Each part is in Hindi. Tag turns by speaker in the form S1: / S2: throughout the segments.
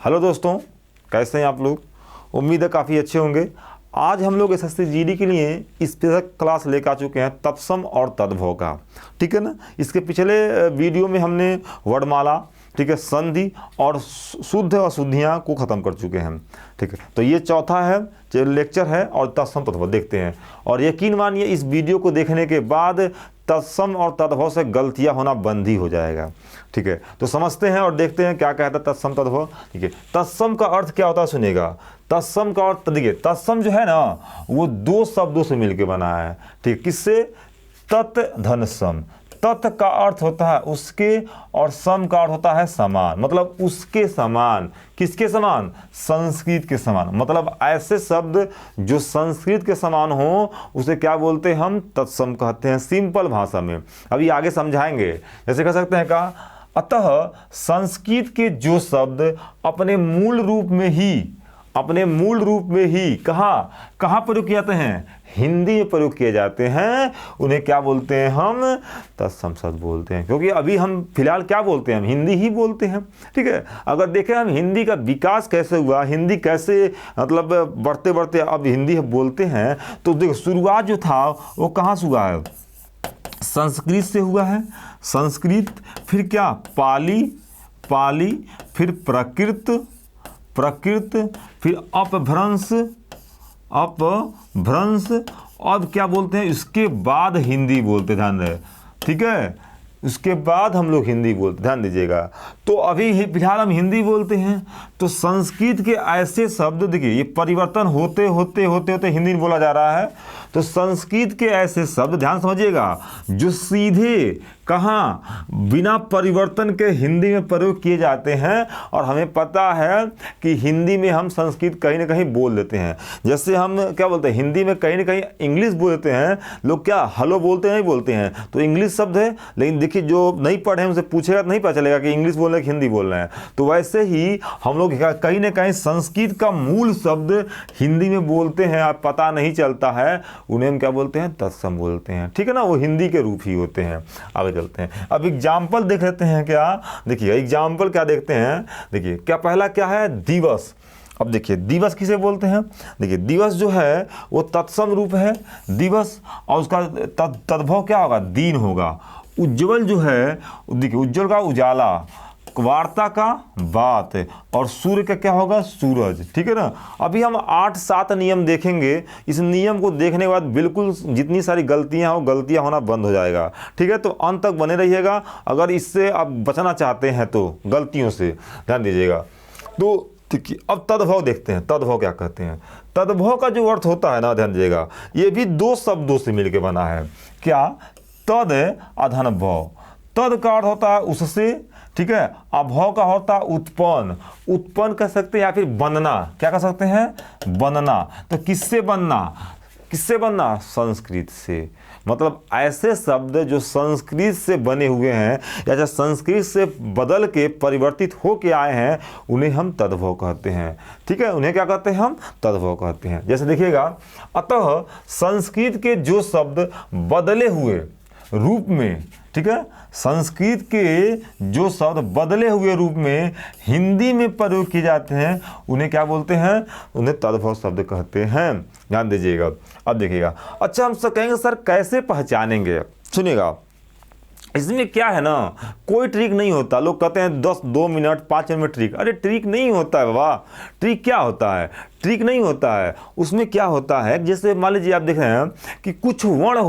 S1: हेलो दोस्तों, कैसे हैं आप लोग। उम्मीद है काफ़ी अच्छे होंगे। आज हम लोग एसएससी जीडी के लिए स्पेशल क्लास लेकर आ चुके हैं तत्सम और तद्भव का। ठीक है ना। इसके पिछले वीडियो में हमने वर्णमाला, ठीक है, संधि और शुद्ध अशुद्धियाँ को ख़त्म कर चुके हैं। ठीक है, तो ये चौथा है जो लेक्चर है और तत्सम तद्भव देखते हैं। और यकीन मानिए इस वीडियो को देखने के बाद तत्सम और तद्भव से गलतियां होना बंद ही हो जाएगा। ठीक है, तो समझते हैं और देखते हैं क्या कहता है तत्सम तद्भव। ठीक है, तत्सम का अर्थ क्या होता है सुनिएगा। तत्सम का अर्थ देखिए, तत्सम जो है ना वो दो शब्दों से मिलकर बना है। ठीक, किससे? तत् धन सम। तत् का अर्थ होता है उसके और सम का अर्थ होता है समान, मतलब उसके समान। किसके समान? संस्कृत के समान। मतलब ऐसे शब्द जो संस्कृत के समान हो उसे क्या बोलते हैं हम? तत्सम कहते हैं, सिंपल भाषा में। अभी आगे समझाएंगे। जैसे कह सकते हैं का, अतः संस्कृत के जो शब्द अपने मूल रूप में ही कहाँ प्रयोग किए जाते हैं? हिंदी में प्रयोग किए जाते हैं, उन्हें क्या बोलते हैं हम? तत्सम शब्द बोलते हैं। क्योंकि अभी हम फिलहाल क्या बोलते हैं? हम हिंदी ही बोलते हैं। ठीक है, अगर देखें हम हिंदी का विकास कैसे हुआ, हिंदी कैसे मतलब बढ़ते बढ़ते अब हिंदी बोलते हैं, तो देखो शुरुआत जो था वो कहाँ से हुआ है? संस्कृत से हुआ है। संस्कृत, फिर क्या? पाली, फिर प्राकृत, फिर अपभ्रंश, अब क्या बोलते हैं? इसके बाद हिंदी बोलते, ध्यान रहे। ठीक है, उसके बाद हम लोग हिंदी बोलते, ध्यान दीजिएगा। तो अभी फिलहाल हम हिंदी बोलते हैं। तो संस्कृत के ऐसे शब्द देखिए, ये परिवर्तन होते होते हिंदी में बोला जा रहा है। तो संस्कृत के ऐसे शब्द, ध्यान समझिएगा, जो सीधे कहाँ बिना परिवर्तन के हिंदी में प्रयोग किए जाते हैं। और हमें पता है कि हिंदी में हम संस्कृत कहीं ना कहीं बोल लेते हैं। जैसे हम क्या बोलते हैं हिंदी में, कहीं ना कहीं इंग्लिश बोल देते हैं लोग। क्या हेलो बोलते हैं? नहीं बोलते हैं, तो इंग्लिश शब्द है। लेकिन देखिए जो नहीं पढ़े हैं उनसे पूछेगा तो नहीं पता चलेगा कि इंग्लिश बोल रहे हैं कि हिंदी बोल रहे हैं। तो वैसे ही हम लोग कहीं ना कहीं संस्कृत का मूल शब्द हिंदी में बोलते हैं, आप पता नहीं चलता है, उन्हें हम क्या बोलते हैं? तत्सम बोलते हैं। ठीक है ना, वो हिंदी के रूप ही होते हैं। आगे चलते हैं, अब एग्जाम्पल देख लेते हैं। क्या देखिए एग्जाम्पल क्या देखते हैं। देखिए क्या पहला क्या है? दिवस। अब देखिए दिवस किसे बोलते हैं? देखिए दिवस जो है वो तत्सम रूप है दिवस, और उसका तद्भव क्या होगा? दिन होगा। उज्ज्वल जो है, देखिए उज्ज्वल का उजाला, वार्ता का बात, और सूर्य का क्या होगा? सूरज। ठीक है ना। अभी हम 8-7 नियम देखेंगे। इस नियम को देखने के बाद बिल्कुल जितनी सारी गलतियां हो, गलतियां होना बंद हो जाएगा। ठीक है, तो अंत तक बने रहिएगा अगर इससे आप बचना चाहते हैं तो, गलतियों से। ध्यान दीजिएगा। तो ठीक है, अब तद्भव देखते हैं। तद्भव क्या कहते हैं? तद्भव का जो अर्थ होता है ना, ध्यान दीजिएगा, ये भी दो शब्दों से मिलकर बना है। क्या? तद अधन भव। तद का अर्थ होता है उससे, ठीक है। अभव का होता है उत्पन्न कह सकते हैं, या फिर बनना। क्या कह सकते हैं? बनना। तो किससे बनना? संस्कृत से। मतलब ऐसे शब्द जो संस्कृत से बने हुए हैं या जो संस्कृत से बदल के परिवर्तित होके आए हैं, उन्हें हम तद्भव कहते हैं। ठीक है, उन्हें क्या कहते हैं? हम तद्भव कहते हैं। जैसे देखिएगा, अतः संस्कृत के जो शब्द बदले हुए रूप में, ठीक है, संस्कृत के जो शब्द बदले हुए रूप में हिंदी में प्रयोग किए जाते हैं, उन्हें क्या बोलते हैं? उन्हें तद्भव शब्द कहते हैं। ध्यान दीजिएगा। अब देखिएगा, अच्छा हम सब कहेंगे सर कैसे पहचानेंगे? सुनिएगा, इसमें क्या है ना, कोई ट्रिक नहीं होता। लोग कहते हैं 2 मिनट 5 मिनट में ट्रिक। अरे ट्रिक नहीं होता है बाबा। ट्रिक क्या होता है? ट्रिक नहीं होता है। उसमें क्या होता है, जैसे मान लीजिए आप देख रहे हैं कि कुछ वर्ण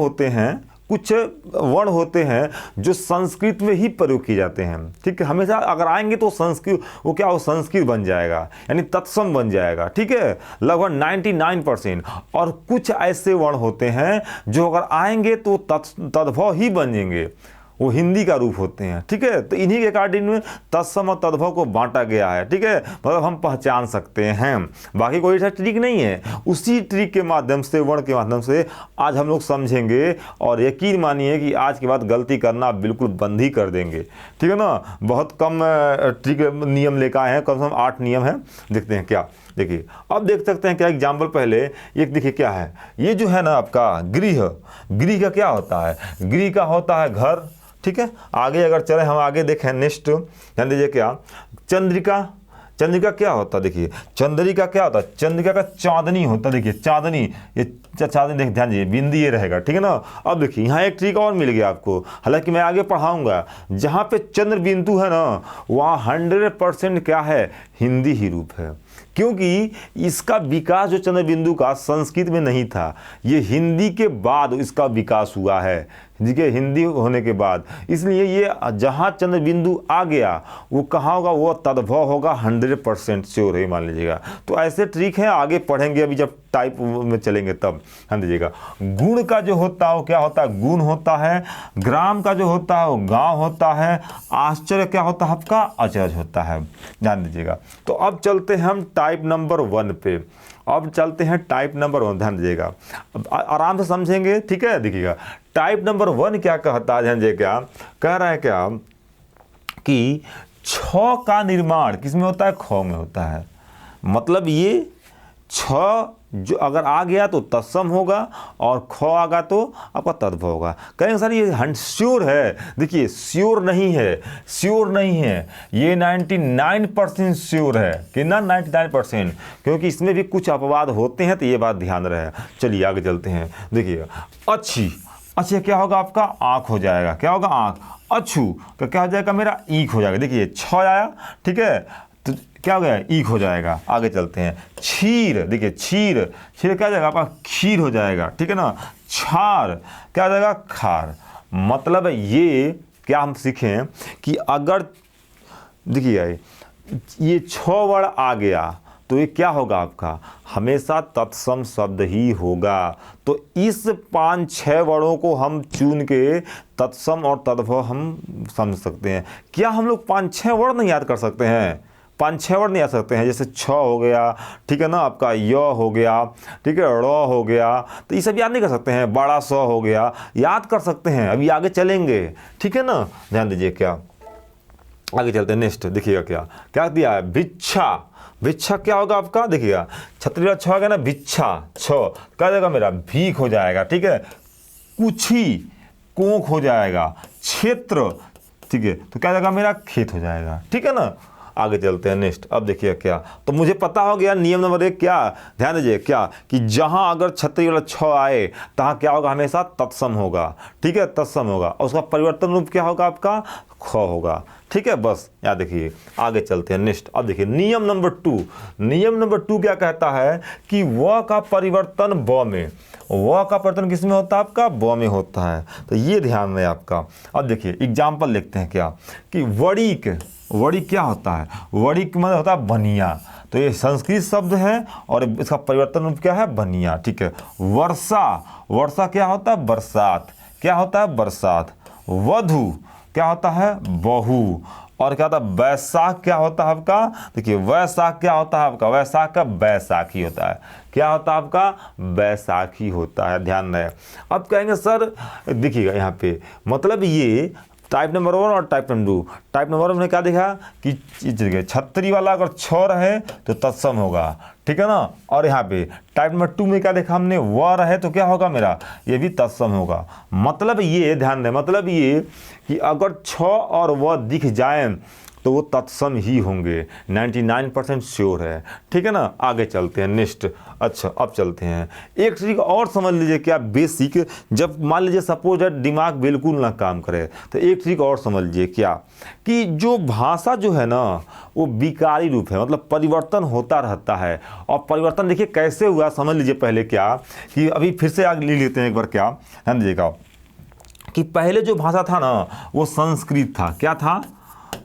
S1: होते हैं जो संस्कृत में ही प्रयोग किए जाते हैं। ठीक है, हमेशा अगर आएंगे तो संस्कृत, वो क्या हो? संस्कृत बन जाएगा, यानी तत्सम बन जाएगा। ठीक है, लगभग 99%। और कुछ ऐसे वर्ण होते हैं जो अगर आएंगे तो तद्भव ही बनेंगे, वो हिंदी का रूप होते हैं। ठीक है, तो इन्हीं के अकॉर्डिंग में तत्सम और तद्भव को बांटा गया है। ठीक है, मतलब हम पहचान सकते हैं, बाकी कोई ऐसा ट्रिक नहीं है। उसी ट्रिक के माध्यम से, वर्ण के माध्यम से आज हम लोग समझेंगे, और यकीन मानिए कि आज के बाद गलती करना बिल्कुल बंद ही कर देंगे। ठीक है ना। बहुत कम ट्रिक नियम लेकर आए हैं, कम से कम 8 नियम हैं। देखते हैं क्या। देखिए अब देख सकते हैं क्या एग्जाम्पल। पहले एक देखिए क्या है, ये जो है ना आपका गृह का क्या होता है? गृह का होता है घर। ठीक है, आगे अगर चले हम आगे देखें नेक्स्ट, ध्यान दीजिए क्या, चंद्रिका, चंद्रिका क्या होता है, देखिए चंद्रिका क्या होता है, चंद्रिका का चांदनी होता है, देखिए चांदनी, ये चांदनी, देख ध्यान दीजिए, बिंदी ये रहेगा, ठीक है ना। अब देखिए यहाँ एक ट्रिक और मिल गया आपको, हालांकि मैं आगे पढ़ाऊंगा। जहाँ पे चंद्र बिंदु है ना, वहाँ 100% क्या है, हिंदी ही रूप है, क्योंकि इसका विकास जो चंद्र बिंदु का संस्कृत में नहीं था, ये हिंदी के बाद इसका विकास हुआ है, ठीक है, हिंदी होने के बाद। इसलिए ये जहाँ चंद्र बिंदु आ गया वो कहाँ होगा, वो तद्भव होगा, 100% श्योर है, मान लीजिएगा। तो ऐसे ट्रिक है, आगे पढ़ेंगे, अभी जब टाइप में चलेंगे तब ध्यान दीजिएगा। गुण का जो होता है वो क्या होता है, गुण होता है। ग्राम का जो होता है वो गांव होता है। आश्चर्य क्या होता है आपका, अचरज होता है, ध्यान दीजिएगा। तो अब चलते हैं हम टाइप नंबर 1 पे। अब चलते हैं टाइप नंबर 1, ध्यान दीजिएगा, अब आराम से समझेंगे, ठीक है। देखिएगा टाइप नंबर 1 क्या कहता है, ध्यान दीजिए, क्या कह रहा है, क्या कि छ का निर्माण किस में होता है, ख में होता है। मतलब ये छ जो अगर आ गया तो तत्सम होगा, और ख आगा तो आपका तद्भव होगा। कहेंगे सर ये श्योर है, देखिए श्योर नहीं है, श्योर नहीं है, ये 99% श्योर है, कि ना 99%, क्योंकि इसमें भी कुछ अपवाद होते हैं, तो ये बात ध्यान रहे। चलिए आगे चलते हैं। देखिए अच्छी, अच्छा क्या होगा आपका, आँख हो जाएगा, क्या होगा, आँख। अच्छू तो क्या हो जाएगा मेरा, ईख हो जाएगा। देखिए छ आया, ठीक है, तो क्या हो गया, ईख हो जाएगा। आगे चलते हैं। क्षीर, देखिए क्षीर, क्षीर क्या हो जाएगा आपका, खीर हो जाएगा, ठीक है ना। क्षार क्या हो जाएगा, खार। मतलब ये क्या हम सीखें कि अगर देखिए ये छ वर्ड आ गया तो ये क्या होगा आपका, हमेशा तत्सम शब्द ही होगा। तो इस 5-6 वर्डों को हम चुन के तत्सम और तद्भव हम समझ सकते हैं। क्या हम लोग 5-6 वर्ड नहीं याद कर सकते हैं, 5-6 वर्ड नहीं आ सकते हैं, जैसे छ हो गया, ठीक है ना, आपका य हो गया, ठीक है, ड़ हो गया, तो ये सब याद नहीं कर सकते हैं। बड़ा स हो गया, याद कर सकते हैं, अभी आगे चलेंगे, ठीक है ना। ध्यान दीजिए, क्या आगे चलते हैं। नेक्स्ट देखिएगा, क्या क्या दिया है, भिक्षा। भिक्षा क्या होगा आपका, देखिएगा छतरी छ हो गया ना, भिक्षा छ क्या जाएगा मेरा, भीख हो जाएगा, ठीक है। कुछी कोख हो जाएगा। क्षेत्र, ठीक है, तो क्या जाएगा मेरा, खेत हो जाएगा, ठीक है ना। आगे चलते हैं। नेक्स्ट अब देखिए, क्या तो मुझे पता हो गया नियम नंबर 1, क्या ध्यान दीजिए, क्या कि जहां अगर छतरी वाला छ आए तहाँ क्या होगा, हमेशा तत्सम होगा, ठीक है, तत्सम होगा, और उसका परिवर्तन रूप क्या होगा आपका, ख होगा, ठीक है। बस याद देखिए, आगे चलते हैं। नेक्स्ट अब देखिए नियम नंबर 2। नियम नंबर 2 क्या कहता है कि व का परिवर्तन ब में, व का परिवर्तन किस में होता है आपका, ब में होता है। तो ये ध्यान में आपका। अब देखिए एग्जाम्पल लिखते हैं, क्या कि वड़िक, वड़िक क्या होता है, वड़िक मतलब होता है बनिया। तो ये संस्कृत शब्द है और इसका परिवर्तन रूप क्या है, बनिया, ठीक है। वर्षा, वर्षा क्या होता है, बरसात, क्या होता है, बरसात। वधु क्या होता है, बहू। और क्या होता है, वैशाख क्या होता है आपका, देखिए वैशाख क्या होता है आपका, वैशाख का बैसाखी होता है, क्या होता है आपका, बैसाखी होता है, ध्यान रहे। अब कहेंगे सर देखिएगा यहाँ पे, मतलब ये टाइप नंबर 1 और टाइप नंबर 2। टाइप नंबर 1 में क्या देखा कि छतरी वाला अगर छ रहे तो तत्सम होगा, ठीक है ना। और यहाँ पे टाइप नंबर 2 में क्या देखा हमने, व रहे तो क्या होगा मेरा, ये भी तत्सम होगा। मतलब ये ध्यान दें, मतलब ये कि अगर छ और व दिख जाए तो वो तत्सम ही होंगे, 99% श्योर है, ठीक है ना। आगे चलते हैं। नेक्स्ट, अच्छा अब चलते हैं, एक ट्रिक और समझ लीजिए, क्या बेसिक, जब मान लीजिए सपोज दिमाग बिल्कुल ना काम करे तो एक ट्रिक और समझ लीजिए, क्या कि जो भाषा जो है ना वो विकारी रूप है, मतलब परिवर्तन होता रहता है। और परिवर्तन देखिए कैसे हुआ, समझ लीजिए पहले, क्या कि अभी फिर से आगे ले लेते हैं एक बार, क्या ध्यान दीजिएगा कि पहले जो भाषा था ना वो संस्कृत था, क्या था,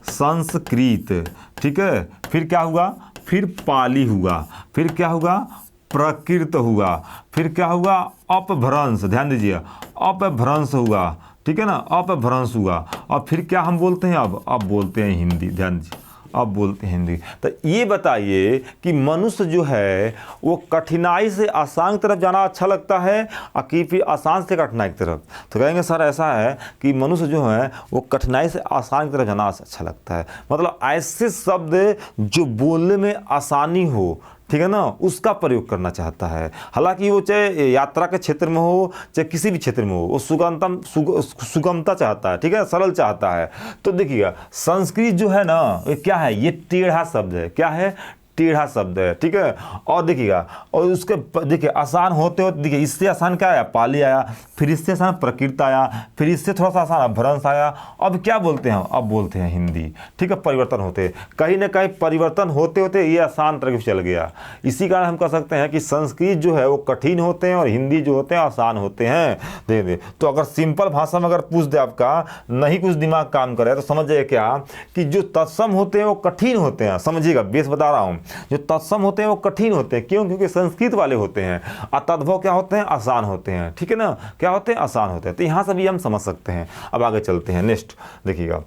S1: संस्कृत, ठीक है। फिर क्या हुआ, फिर पाली हुआ, फिर क्या हुआ, प्राकृत हुआ, फिर क्या हुआ, अपभ्रंश, ध्यान दीजिए, अपभ्रंश हुआ, ठीक है ना, अपभ्रंश हुआ। और फिर क्या हम बोलते हैं, अब बोलते हैं हिंदी, ध्यान दीजिए, अब बोलते हैं हिंदी। तो ये बताइए कि मनुष्य जो है वो कठिनाई से आसान की तरफ जाना अच्छा लगता है कि फिर आसान से कठिनाई की तरफ। तो कहेंगे सर ऐसा है कि मनुष्य जो है वो कठिनाई से आसान की तरफ जाना अच्छा लगता है, मतलब ऐसे शब्द जो बोलने में आसानी हो, ठीक है ना, उसका प्रयोग करना चाहता है। हालांकि वो चाहे यात्रा के क्षेत्र में हो चाहे किसी भी क्षेत्र में हो, वो सुगमता चाहता है, ठीक है, सरल चाहता है। तो देखिएगा संस्कृत जो है ना ये क्या है, ये टेढ़ा शब्द है। क्या है, टेढ़ा शब्द है, ठीक है। और देखिएगा, और उसके देखिए आसान होते होते देखिए इससे आसान क्या आया, पाली आया, फिर इससे आसान प्रकृत आया, फिर इससे थोड़ा सा आसान अपभ्रंश आया। अब क्या बोलते हैं, अब बोलते हैं हिंदी, ठीक है। परिवर्तन होते कहीं ना कहीं परिवर्तन होते होते ये आसान तरफ चल गया। इसी कारण हम कह सकते हैं कि संस्कृत जो है वो कठिन होते हैं और हिंदी जो होते हैं आसान होते हैं। देखिए तो अगर सिंपल भाषा में अगर पूछ दे आपका, नहीं कुछ दिमाग काम करे तो समझ जाइए क्या कि जो तत्सम होते हैं वो कठिन होते हैं। समझिएगा, बेस बता रहा हूँ, जो तत्सम होते हैं वो कठिन होते हैं। क्यों, क्योंकि संस्कृत वाले होते हैं। और तद्भव क्या होते हैं, आसान होते हैं, ठीक है ना। क्या होते हैं, आसान होते हैं। तो यहाँ से भी हम समझ सकते हैं। अब आगे चलते हैं, नेक्स्ट देखिएगा।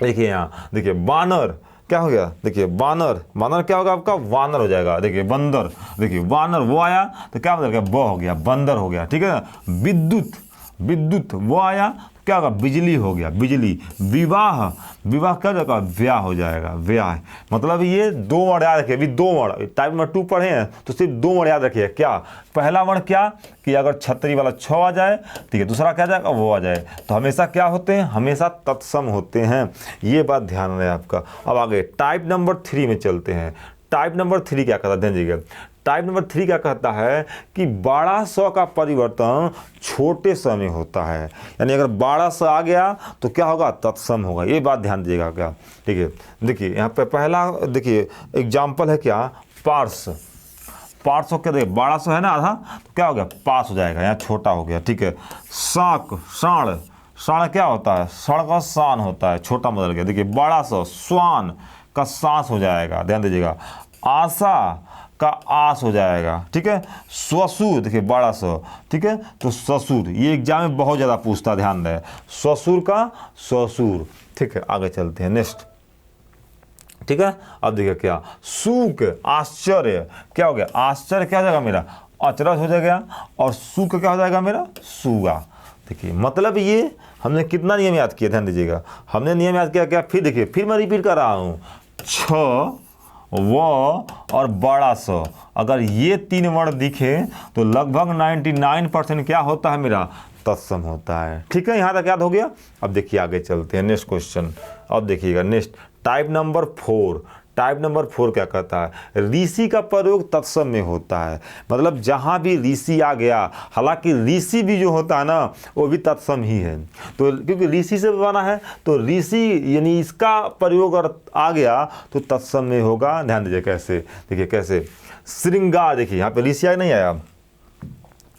S1: देखिए यहाँ देखिए बानर क्या हो गया, देखिए बानर, बानर क्या होगा आपका, वानर हो जाएगा। देखिए बंदर, देखिए वानर वो आया तो क्या बदल गया, ब हो गया, बंदर हो गया, ठीक है। विद्युत, विद्युत वो आया क्या होगा, बिजली हो गया, बिजली। विवाह, विवाह क्या हो जाएगा, व्याह हो जाएगा, व्याह। मतलब ये दो वर्ण याद रखिए, अभी दो वर्ण टाइप नंबर 2 पढ़े हैं तो सिर्फ दो वर्ण याद रखिए। क्या, पहला वर्ण क्या कि अगर छतरी वाला छ आ जाए, ठीक है, दूसरा क्या आ जाएगा, वो आ जाए, तो हमेशा क्या होते हैं, हमेशा तत्सम होते हैं। ये बात ध्यान रहे आपका। अब आगे टाइप नंबर 3 में चलते हैं। टाइप नंबर 3 क्या कहता है, ध्यान दीजिएगा। टाइप नंबर 3 क्या कहता है कि बड़ा स का परिवर्तन छोटे स में होता है। यानी अगर बड़ा स आ गया तो क्या होगा, तत्सम होगा। ये बात ध्यान दीजिएगा क्या, ठीक है। देखिए यहाँ पे पहला देखिए एग्जाम्पल है क्या, पार्स। पार्स हो क्या, देखिए बड़ा स है ना आधा, तो क्या हो गया, पास हो जाएगा, यहाँ छोटा हो गया, ठीक है। साक, साण, साण क्या होता है, सण का शान होता है, छोटा बदल गया। देखिए बड़ा स, स्वान का सांस हो जाएगा, ध्यान दीजिएगा। आशा का आस हो जाएगा, ठीक है। ससुर, देखिए बड़ा स, ठीक है, तो ससुर, ये एग्जाम में बहुत ज़्यादा पूछता, ध्यान रहे, ससुर का ससुर, ठीक है। आगे चलते हैं, नेक्स्ट, ठीक है। अब देखिए क्या, सुख, आश्चर्य, क्या हो गया, आश्चर्य क्या हो जाएगा मेरा, अचरज हो जाएगा, और सुख क्या हो जाएगा मेरा, सुगा। देखिए मतलब ये हमने कितना नियम याद किया, ध्यान दीजिएगा। हमने नियम याद किया क्या, फिर देखिए, फिर मैं रिपीट कर रहा हूँ, छ, व और बड़ा स, अगर ये 3 वर्ण दिखे तो लगभग 99% क्या होता है मेरा, तत्सम होता है, ठीक है। यहाँ तक याद हो गया। अब देखिए आगे चलते हैं, नेक्स्ट क्वेश्चन। अब देखिएगा next type number 4। Type number 4 क्या कहता है, ऋषि का प्रयोग तत्सम में होता है। मतलब जहाँ भी ऋषि आ गया, हालांकि ऋषि भी जो होता है ना वो भी तत्सम ही है। तो क्योंकि ऋषि से बना है तो ऋषि यानी इसका प्रयोग अगर आ गया तो तत्सम में होगा। ध्यान दीजिए कैसे, देखिए कैसे, श्रृंगार, देखिए यहाँ पे ऋषि नहीं आया,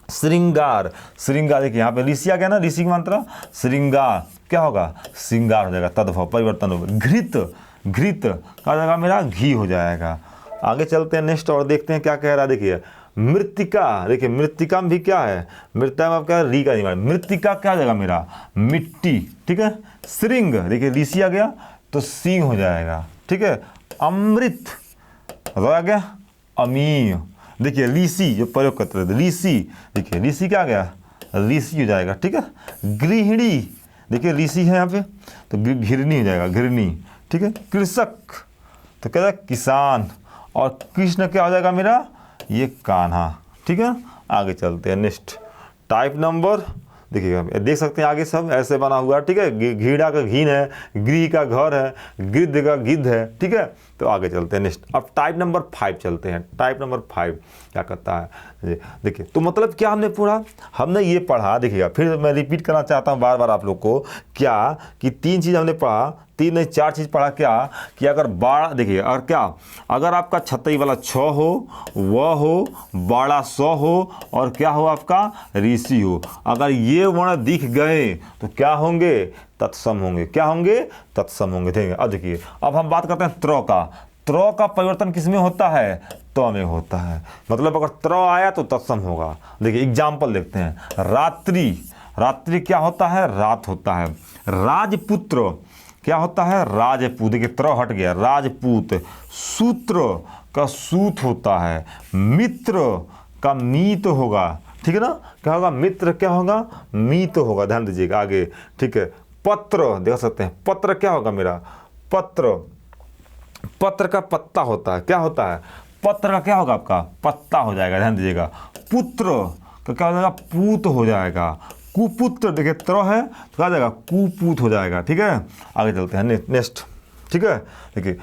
S1: श्रृंगार, श्रृंगार, देखिए यहाँ पे ऋषि आ गया ना, ऋषि की मात्रा, श्रृंगार क्या होगा, श्रृंगार हो जाएगा, तद्भव परिवर्तन होगा। घृत, घृत का जाएगा मेरा घी हो जाएगा। आगे चलते हैं नेक्स्ट और देखते हैं क्या कह रहा है। देखिए मृत्तिका, देखिए मृत्तिका में भी क्या है, मृत्तिका में आपका री का नहीं, मृत्तिका क्या हो जाएगा मेरा, मिट्टी, ठीक है। श्रृंग, देखिए ऋषि आ गया तो सिंह हो जाएगा, ठीक है। अमृत आ गया, अमीय, देखिए ऋषि जो प्रयोग करते थे, ऋषि, देखिए ऋषि क्या आ गया, ऋषि हो जाएगा, ठीक है। गृहिणी, देखिए ऋषि है यहाँ पे तो घिरनी हो जाएगा, घिरनी, ठीक है। कृषक तो क्या जाएगा, किसान, और कृष्ण क्या हो जाएगा मेरा, ये कान्हा, ठीक है। आगे चलते हैं नेक्स्ट टाइप नंबर, देखिएगा देख सकते हैं आगे सब ऐसे बना हुआ, ठीक है। घीड़ा का घीन है, गृह का घर है, गिद्ध का गिद्ध है, ठीक है। तो आगे चलते हैं नेक्स्ट। अब टाइप नंबर 5 चलते हैं। टाइप नंबर 5 क्या करता है, देखिए तो मतलब क्या हमने पूरा हमने ये पढ़ा, देखिएगा फिर मैं रिपीट करना चाहता हूँ बार बार आप लोग को, क्या कि 3 चीज़ हमने पढ़ा, 3 नहीं 4 चीज़ पढ़ा। क्या कि अगर बाड़ा, देखिए और क्या, अगर आपका छतरी वाला छ हो, व हो, बड़ा स हो, और क्या हो आपका ऋषि हो, अगर ये वर्ण दिख गए तो क्या होंगे, तत्सम होंगे। क्या होंगे, तत्सम होंगे, ठीक है। अब देखिए अब हम बात करते हैं त्र का। त्र का परिवर्तन किस में होता है, त में होता है। मतलब अगर त्र आया तो तत्सम होगा। देखिए एग्जाम्पल देखते हैं, रात्रि, रात्रि क्या होता है, रात होता है। राजपुत्र क्या होता है, राजपूत, देखिए त्र हट गया, राजपूत। सूत्र का सूत होता है। मित्र का मीत होगा, ठीक है ना, क्या होगा, मित्र क्या होगा, मीत होगा, ध्यान दीजिएगा आगे, ठीक है। पत्र देख सकते हैं, पत्र क्या होगा मेरा, पत्र, पत्र का पत्ता होता है, क्या होता है, पत्र का क्या होगा आपका, पत्ता हो जाएगा, ध्यान दीजिएगा। पुत्र का क्या हो जाएगा, पूत हो जाएगा। कुपुत्र देखिए त्र है तो क्या हो जाएगा, कुपूत हो जाएगा। ठीक है, आगे चलते हैं नेक्स्ट। ठीक है, देखिए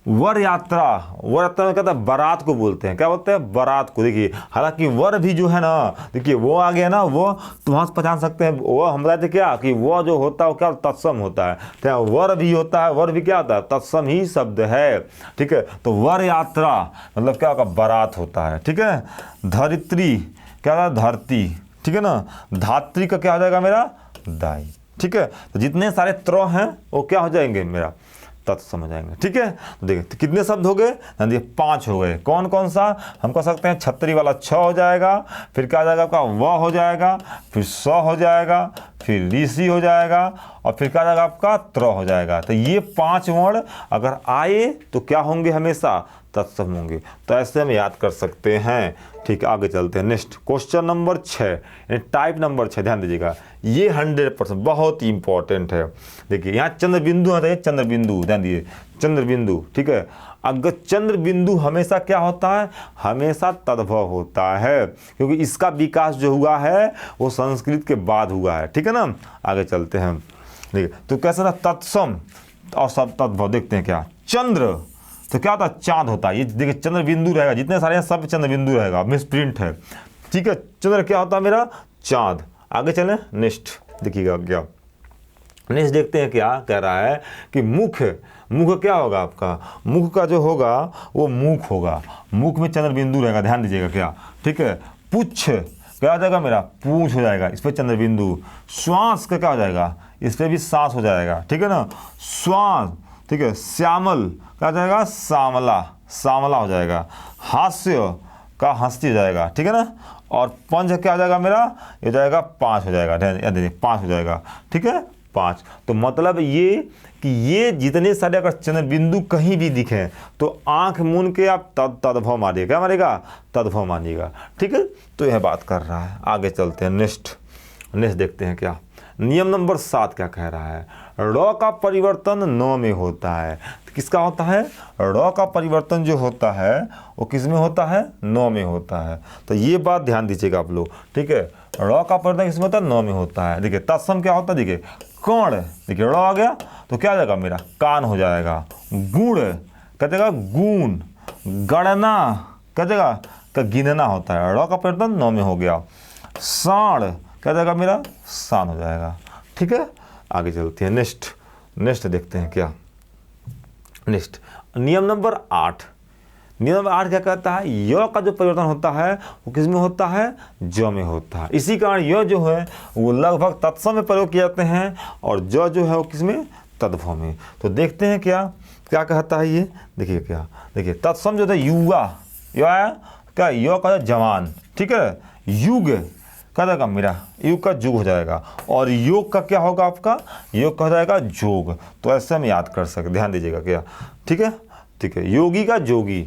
S1: वर यात्रा, वर यात्रा में कहता है बारात को बोलते हैं, क्या बोलते हैं, बारात को। देखिए हालांकि वर भी जो है ना, देखिए वो आ गया ना, वो तो वहाँ से पहचान सकते हैं। वो हम बताते क्या कि वो जो होता है वो क्या तत्सम होता है, तो वर भी होता है, वर भी क्या होता है, तत्सम ही शब्द है। ठीक है, तो वर यात्रा मतलब क्या होगा, बारात होता है। ठीक है, धरित्री क्या होता है, धरती। ठीक है ना, धात्री का क्या हो जाएगा मेरा, दाई। ठीक है, तो जितने सारे त्र हैं वो क्या हो जाएंगे, मेरा तत्सम हो जाएंगे। ठीक है, तो देखिए तो कितने शब्द हो गए, 5 हो गए। कौन कौन सा, हम कह सकते हैं छतरी वाला छ हो जाएगा, फिर क्या हो जाएगा आपका व हो जाएगा, फिर स हो जाएगा, फिर ऋषि हो जाएगा, और फिर क्या हो जाएगा आपका त्र हो जाएगा। तो ये 5 वर्ण अगर आए तो क्या होंगे, हमेशा तत्सम होंगे। तो ऐसे हम याद कर सकते हैं। ठीक है, आगे चलते हैं next question number 6, type number 6। ध्यान दीजिएगा, ये 100% बहुत ही इंपॉर्टेंट है। देखिए यहाँ चंद्र बिंदु आता है, चंद्र बिंदु, ध्यान दीजिए चंद्र बिंदु। ठीक है, अगर चंद्र बिंदु हमेशा क्या होता है, हमेशा तद्भव होता है, क्योंकि इसका विकास जो हुआ है वो संस्कृत के बाद हुआ है। ठीक है ना, आगे चलते हैं। देखिए तो कैसा था, तत्सम और सब तद्भव। देखते हैं क्या, चंद्र तो क्या होता है, चांद होता है। ये देखिए चंद्र बिंदु रहेगा, जितने सारे हैं सब चंद्र बिंदु रहेगा, मिस प्रिंट है। ठीक है, चंद्र क्या होता है मेरा, चांद। आगे चले नेक्स्ट, देखिएगा क्या नेक्स्ट देखते हैं, क्या कह रहा है कि मुख, मुख क्या होगा आपका, मुख का जो होगा वो मुख होगा, मुख में चंद्र बिंदु रहेगा। ध्यान दीजिएगा क्या। ठीक है, पुच्छ क्या हो जाएगा मेरा, पूंछ हो जाएगा, इस पर चंद्र बिंदु। श्वास का क्या हो जाएगा, इस पर भी सांस हो जाएगा। ठीक है ना, श्वास। ठीक है, श्यामल क्या हो जाएगा, श्यामला, श्यामला हो जाएगा। हास्य का हंसी हो जाएगा। ठीक है ना, और पंच क्या हो जाएगा मेरा, ये जाएगा 5 हो जाएगा। ध्यान 5 हो जाएगा। ठीक है, 5। तो मतलब ये कि ये जितने सारे अगर चंद्र बिंदु कहीं भी दिखे तो आंख मूंद के आप तद्भव मारिएगा। क्या मारेगा, तद्भव मानिएगा। ठीक है, तो यह बात कर रहा है। आगे चलते हैं नेक्स्ट देखते हैं क्या, नियम नंबर 7 क्या कह रहा है, ड़ का परिवर्तन न में होता है। तो किसका होता है, ड़ का परिवर्तन जो होता है वो किस में होता है, न में होता है। तो ये बात ध्यान दीजिएगा आप लोग। ठीक है, ड़ का परिवर्तन किस में होता है, न में होता है। देखिए तत्सम क्या होता है, देखिए कर्ण, देखिए ड़ आ गया तो क्या हो जाएगा मेरा, कान हो जाएगा। गुण क्या जाएगा, गुण। गणना क्या जाएगा, का गिनना होता है, ड़ का परिवर्तन न में हो गया। साण क्या जाएगा मेरा, सान हो जाएगा। ठीक है, आगे चलते हैं नेक्स्ट देखते हैं क्या, नेक्स्ट नियम नंबर 8। नियम नंबर 8 क्या कहता है, य का जो परिवर्तन होता है वो किस में होता है, ज में होता है। इसी कारण य जो है वो लगभग तत्सम में प्रयोग किए जाते हैं और ज जो है वो किस में, तद्भव में। तो देखते हैं क्या क्या कहता है ये, देखिए क्या, देखिए तत्सम जो था युवा, क्या य का जवान। ठीक है, युग क्या जाएगा मेरा, युग का जुग हो जाएगा, और योग का क्या होगा आपका, योग का हो जाएगा जोग। तो ऐसे हम याद कर सकते, ध्यान दीजिएगा क्या। ठीक है, ठीक है, योगी का जोगी,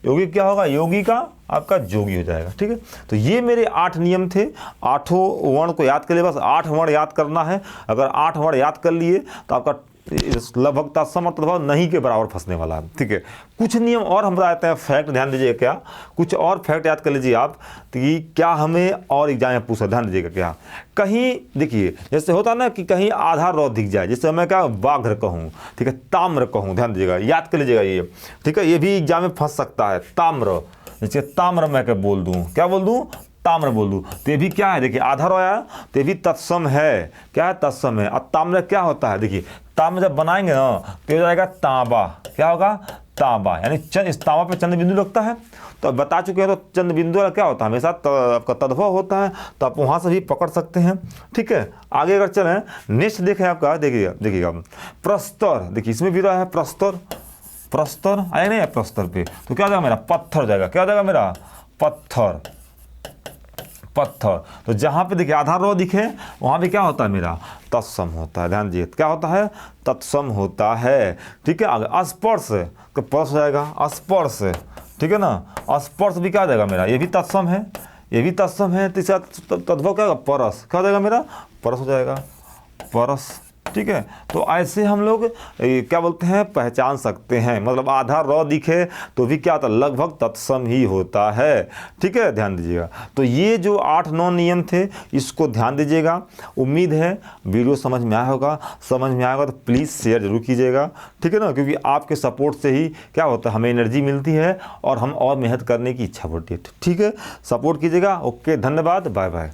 S1: योगी क्या होगा, योगी का आपका जोगी हो जाएगा। ठीक है, तो ये मेरे 8 नियम थे। 8 वर्ण को याद कर लिए, बस 8 वर्ण याद करना है। अगर 8 वर्ण याद कर लिए तो आपका लगभग तत्सम और तद्भव नहीं के बराबर फंसने वाला है। ठीक है, कुछ नियम और हम बताते हैं, फैक्ट ध्यान दीजिएगा क्या, कुछ और फैक्ट याद कर लीजिए आप कि क्या हमें और एग्जाम में पूछा। ध्यान दीजिएगा क्या, कहीं देखिए जैसे होता है ना कि कहीं आधा रौ दिख जाए, जैसे मैं क्या बाघ्र कहूँ, ठीक है, ताम्र कहूँ, ध्यान दीजिएगा, याद कर लीजिएगा ये। ठीक है, ये भी एग्जाम में फंस सकता है। ताम्र, जैसे ताम्र मैं क्या बोल दूँ, क्या बोल दूँ, ताम्र बोल दूँ, तो ये भी क्या है, देखिए आधा रो आया तो ये भी तत्सम है। क्या है, तत्सम है। और ताम्र क्या होता है, देखिए ताम्र जब बनाएंगे ना तो हो जाएगा तांबा। क्या होगा, तांबा, यानी इस तांबा पे चंद्र बिंदु लगता है। तो बता चुके हैं, तो चंद्र बिंदु क्या होता है, हमेशा आपका तद्भव होता है, तो आप वहाँ से भी पकड़ सकते हैं। ठीक है, आगे अगर चलें नेक्स्ट देखें आपका, देखिएगा प्रस्तर, देखिए इसमें भी रहा है प्रस्तर, प्रस्तर आया नहीं है, प्रस्तर पे तो क्या हो जाएगा मेरा, पत्थर हो जाएगा। क्या हो जाएगा मेरा, पत्थर, पत्थर। तो जहाँ पे देखिए आधा रो दिखे वहाँ भी क्या होता है मेरा, तत्सम होता है। ध्यान दीजिए, क्या होता है, तत्सम होता है। ठीक है, आगे स्पर्श तो पर्श हो जाएगा, स्पर्श। ठीक है ना, स्पर्श भी क्या हो जाएगा मेरा, ये भी तत्सम है, ये भी तत्सम है। तीसरा तद्भव क्या होगा, परस, क्या हो जाएगा मेरा, परस हो जाएगा, परस। ठीक है। तो ऐसे हम लोग क्या बोलते हैं पहचान सकते हैं, मतलब आधा र दिखे तो भी क्या होता है लगभग तत्सम ही होता है, ठीक है, ध्यान दीजिएगा। तो ये जो 8-9 नियम थे इसको ध्यान दीजिएगा। उम्मीद है वीडियो समझ में आया होगा, समझ में आएगा तो प्लीज़ शेयर जरूर कीजिएगा, ठीक है ना, क्योंकि आपके सपोर्ट से ही क्या होता है हमें एनर्जी मिलती है और हम और मेहनत करने की इच्छा बढ़ती है, ठीक है। सपोर्ट कीजिएगा। ओके, धन्यवाद, बाय बाय।